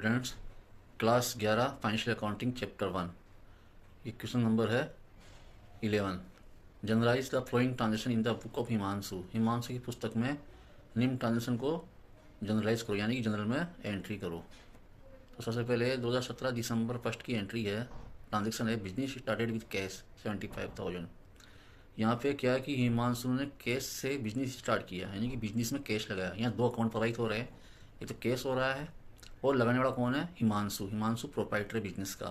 Students, class 11 financial accounting chapter 1। ये question number है 11। Journalise the following transaction in the book of Himanshu. Himanshu की पुस्तक में निम्न ट्रांजेक्शन को जनरलाइज करो, यानी कि जनरल में एंट्री करो। तो सबसे पहले 2017 दिसंबर 1 की एंट्री है। ट्रांजेक्शन है बिजनेस स्टार्टेड विद कैश 75,000। यहाँ पे क्या है कि हिमांशु ने कैश से बिजनेस स्टार्ट किया, यानी कि बिजनेस में कैश लगाया। यहाँ दो अकाउंट प्रवाहित हो रहे हैं, एक तो कैश हो रहा है और लगाने वाला कौन है? हिमांशु। हिमांशु प्रोप्राइटर बिजनेस का।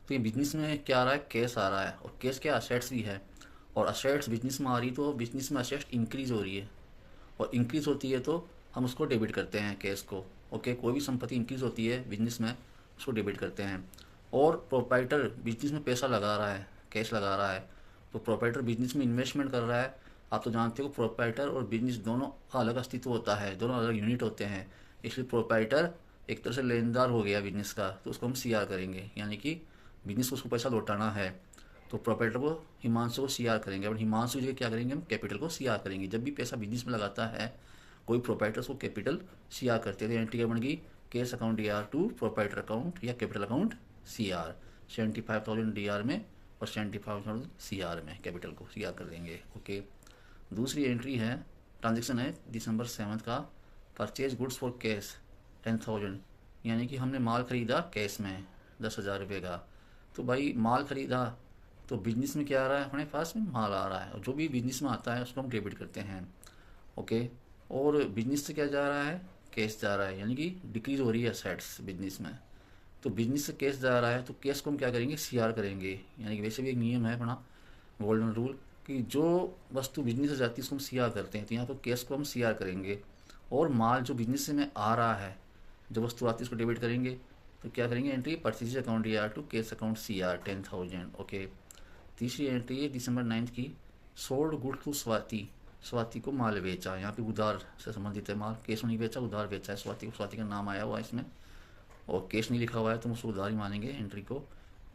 तो ये बिजनेस में क्या आ रहा है? कैश आ रहा है, और कैश क्या असेट्स भी है, और असेट्स बिजनेस में आ रही तो बिजनेस में असेट्स इंक्रीज हो रही है, और इंक्रीज होती है तो हम उसको डेबिट करते हैं, कैश को। ओके, कोई भी संपत्ति इंक्रीज होती है बिजनेस में, उसको डेबिट करते हैं। और प्रोप्राइटर बिजनेस में पैसा लगा रहा है, कैश लगा रहा है, तो प्रोप्राइटर बिजनेस में इन्वेस्टमेंट कर रहा है। आप तो जानते हो प्रोप्राइटर और बिजनेस दोनों का अलग अस्तित्व होता है, दोनों अलग यूनिट होते हैं। इसलिए प्रोप्राइटर एक तरह से लेनदार हो गया बिजनेस का, तो उसको हम सीआर करेंगे, यानी कि बिजनेस को उसको पैसा लौटाना है, तो प्रोप्राइटर को हिमांशु को सीआर करेंगे। और हिमांशु की जगह क्या करेंगे? हम कैपिटल को सीआर करेंगे। जब भी पैसा बिजनेस में लगाता है कोई प्रोप्राइटर, उसको कैपिटल सीआर करते हैं। तो एंट्री क्या बन गई? Cash account D R to proprietor account या capital account CR. 75,000 D R में और 75,000 सीआर में कैपिटल को सीआर कर देंगे। ओके, दूसरी एंट्री है, ट्रांजेक्शन है दिसंबर 7 का। परचेज गुड्स फॉर कैश 10,000, यानी कि हमने माल खरीदा कैश में 10,000 रुपये का। तो भाई माल खरीदा तो बिजनेस में क्या आ रहा है? अपने पास में माल आ रहा है, और जो भी बिजनेस में आता है उसको हम डेबिट करते हैं। ओके, और बिजनेस से क्या जा रहा है? कैश जा रहा है, यानी कि डिक्रीज हो रही है असेट्स बिजनेस में। तो बिजनेस से कैश जा रहा है, तो कैश को हम क्या करेंगे? सीआर करेंगे। यानी कि वैसे भी एक नियम है अपना गोल्डन रूल कि जो वस्तु बिजनेस से जाती है उसको हम सीआर करते हैं, तो यहाँ पर कैश को हम सीआर करेंगे। और माल जो बिजनेस से में आ रहा है, जो वस्तु आती है उसको डेबिट करेंगे। तो क्या करेंगे? Entry purchase account D R to cash account C R 10,000। Okay, तीसरी एंट्री है दिसंबर 9 की। Sold good to Swati. Swati को माल बेचा, यहाँ पे उधार से संबंधित है माल, कैश में नहीं बेचा, उधार बेचा है स्वाति को। स्वाति का नाम आया हुआ है इसमें, और कैश नहीं लिखा हुआ है तो हम उसको उधार ही मानेंगे एंट्री को।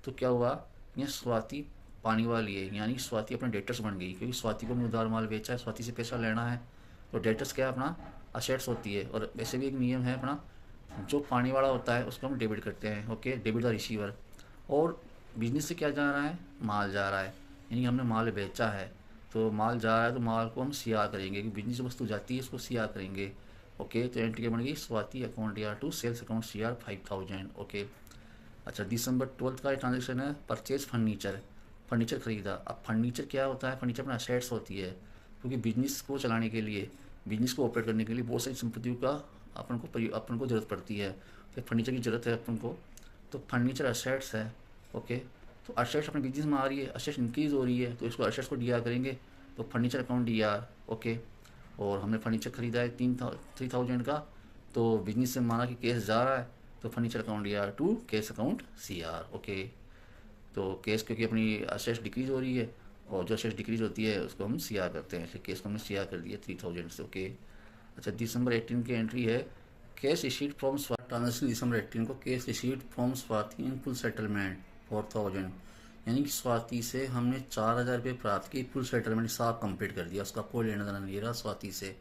तो क्या हुआ? ये स्वाति पानी वाली है, यानी स्वाति अपने डेटर्स बन गई, क्योंकि स्वाति को हमने उधार माल बेचा है, स्वाति से पैसा लेना है। तो डेटर्स क्या है? अपना असेट्स होती है। और वैसे भी एक नियम है अपना, जो पानी वाला होता है उसको हम डेबिट करते हैं। Okay, debit the receiver. और बिजनेस से क्या जा रहा है? माल जा रहा है, यानी हमने माल बेचा है, तो माल जा रहा है तो माल को हम सीआर करेंगे, क्योंकि बिजनेस वस्तु जाती है उसको सीआर करेंगे। ओके, तो एंट्री बन गई Swati account D R to sales account C R 5,000। Okay, अच्छा, दिसंबर 12 का ट्रांजेक्शन है। परचेज फर्नीचर, फर्नीचर खरीदा। अब फर्नीचर क्या होता है? फर्नीचर अपना असेट्स होती है, क्योंकि बिजनेस को चलाने के लिए, बिजनेस को ऑपरेट करने के लिए बहुत सारी संपत्तियों का अपन को जरूरत पड़ती है, तो फर्नीचर की जरूरत है अपन को। तो फर्नीचर असेट्स है। ओके, तो असेट्स अपने बिजनेस में आ रही है, असेट्स इंक्रीज हो रही है, तो इसको असेट्स को डी आर करेंगे। तो furniture account D are. Okay, और हमने फर्नीचर खरीदा है 3,000 का, तो बिजनेस से माना कि कैश जा रहा है, तो furniture account D R to cash account C R. Okay, तो कैश क्योंकि अपनी असेट्स डिक्रीज हो रही है, और जो असेट्स डिक्रीज होती है उसको हम सी आर करते हैं, इसलिए कैश को हमने सी आर कर दिया 3,000 से। ओके, अच्छा, दिसंबर 18 की एंट्री है। Cash received from Swati. Transaction दिसंबर 18 को। Cash received from Swati in full settlement 4,000, यानी कि स्वाति से हमने 4,000 रुपये प्राप्त की, फुल सेटलमेंट साफ कंप्लीट कर दिया, उसका कोई लेना देना नहीं रहा स्वाति से।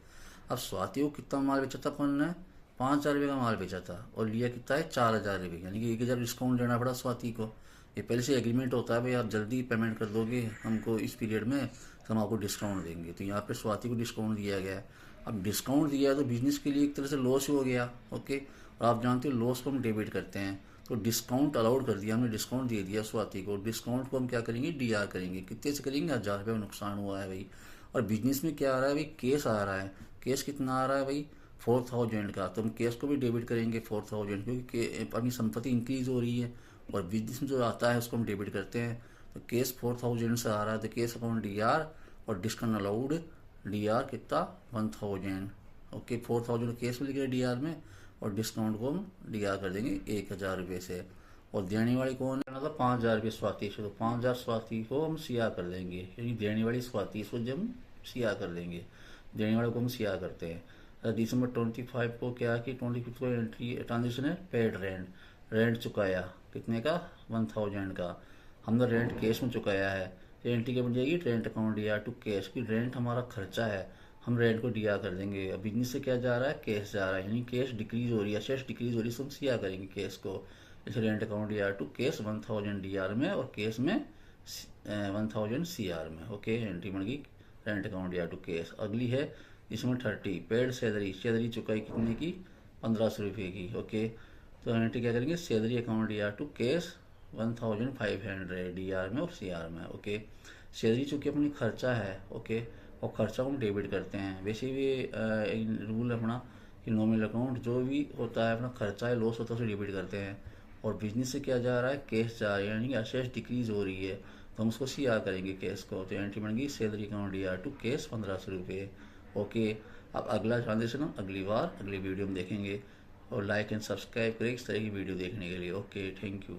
अब स्वाति को कितना माल बेचा था कौन ने? 5,000 रुपये का माल बेचा था, और लिया कितना है? 4,000 रुपये, यानी कि 1,000 डिस्काउंट लेना पड़ा स्वाति को। ये पहले से एग्रीमेंट होता है, भाई आप जल्दी पेमेंट कर दोगे हमको इस पीरियड में, तो हम आपको डिस्काउंट देंगे। तो यहाँ पे स्वाति को डिस्काउंट दिया गया है। अब डिस्काउंट दिया है तो बिजनेस के लिए एक तरह से लॉस हो गया। ओके, और आप जानते हो लॉस को हम डेबिट करते हैं, तो डिस्काउंट अलाउड कर दिया, हमने डिस्काउंट दे दिया स्वाति को। डिस्काउंट को हम क्या करेंगे? डी आर करेंगे। कितने से करेंगे? 1,000 रुपये में नुकसान हुआ है भाई। और बिजनेस में क्या आ रहा है भाई? केस आ रहा है। केस कितना आ रहा है भाई? 4,000 का, तो हम केस को भी डेबिट करेंगे 4,000, क्योंकि अपनी संपत्ति इंक्रीज हो रही है, और बिजनेस में जो आता है उसको हम डेबिट करते हैं। तो केस 4,000 से आ रहा है, तो केस अकाउंट डी आर, और डिस्काउंट अलाउड डी आर कितना? 1,000। ओके, 4,000 केस में लिखे डी आर में, और डिस्काउंट को हम डी आर कर देंगे 1,000 रुपये से। और देने वाली कौन है? मतलब 5,000 रुपये स्वाति से, तो 5,000 स्वाति को हम सी आर कर देंगे, यानी देने वाली स्वाति इसको जब हम सी आर कर देंगे, देने वाले को हम सी आर करते हैं। दिसंबर 25 को क्या है कि 25 को एंट्री ट्रांजेक्शन है। पेड रेंट, रेंट चुकाया कितने का? 1,000 का। हमने रेंट कैश में चुकाया है, तो एंट्री क्या बन जाएगी? Rent account D R to cash, की रेंट हमारा खर्चा है, हम रेंट को डी आर कर देंगे। अब बिजनेस से क्या जा रहा है, कैश जा रहा है, यानी कैश डिक्रीज हो रही है, असेट्स डिक्रीज हो रही है, तो हम सी आर करेंगे कैश को। जैसे rent account D R to cash 1000 D R में और कैश में 1000 सी आर में। ओके, एंट्री बन गई rent account D R to cash. अगली है इसमें 30 पेड सैलरी, सैलरी चुकाई कितने की, 1500 रुपये की। ओके, तो एंट्री क्या करेंगे, salary account D R to cash 1500 D R में और सी आर में। ओके, सैलरी चूँकि अपनी खर्चा है, ओके, और खर्चा को हम डेबिट करते हैं। वैसे भी रूल है अपना कि नॉमिनल अकाउंट जो भी होता है अपना खर्चा है, लॉस होता है, उसे डेबिट करते हैं। और बिजनेस से क्या जा रहा है, कैश जा रहा है, यानी कि असेट्स डिक्रीज हो रही है, तो हम उसको सी आर करेंगे कैश को। तो एंट्री बन गई salary account D R to cash 1500 रुपये। ओके, अब अगला ट्रांजेक्शन हम अगली बार अगली वीडियो में देखेंगे। और लाइक एंड सब्सक्राइब करें इस तरह की वीडियो देखने के लिए। Okay, thank you.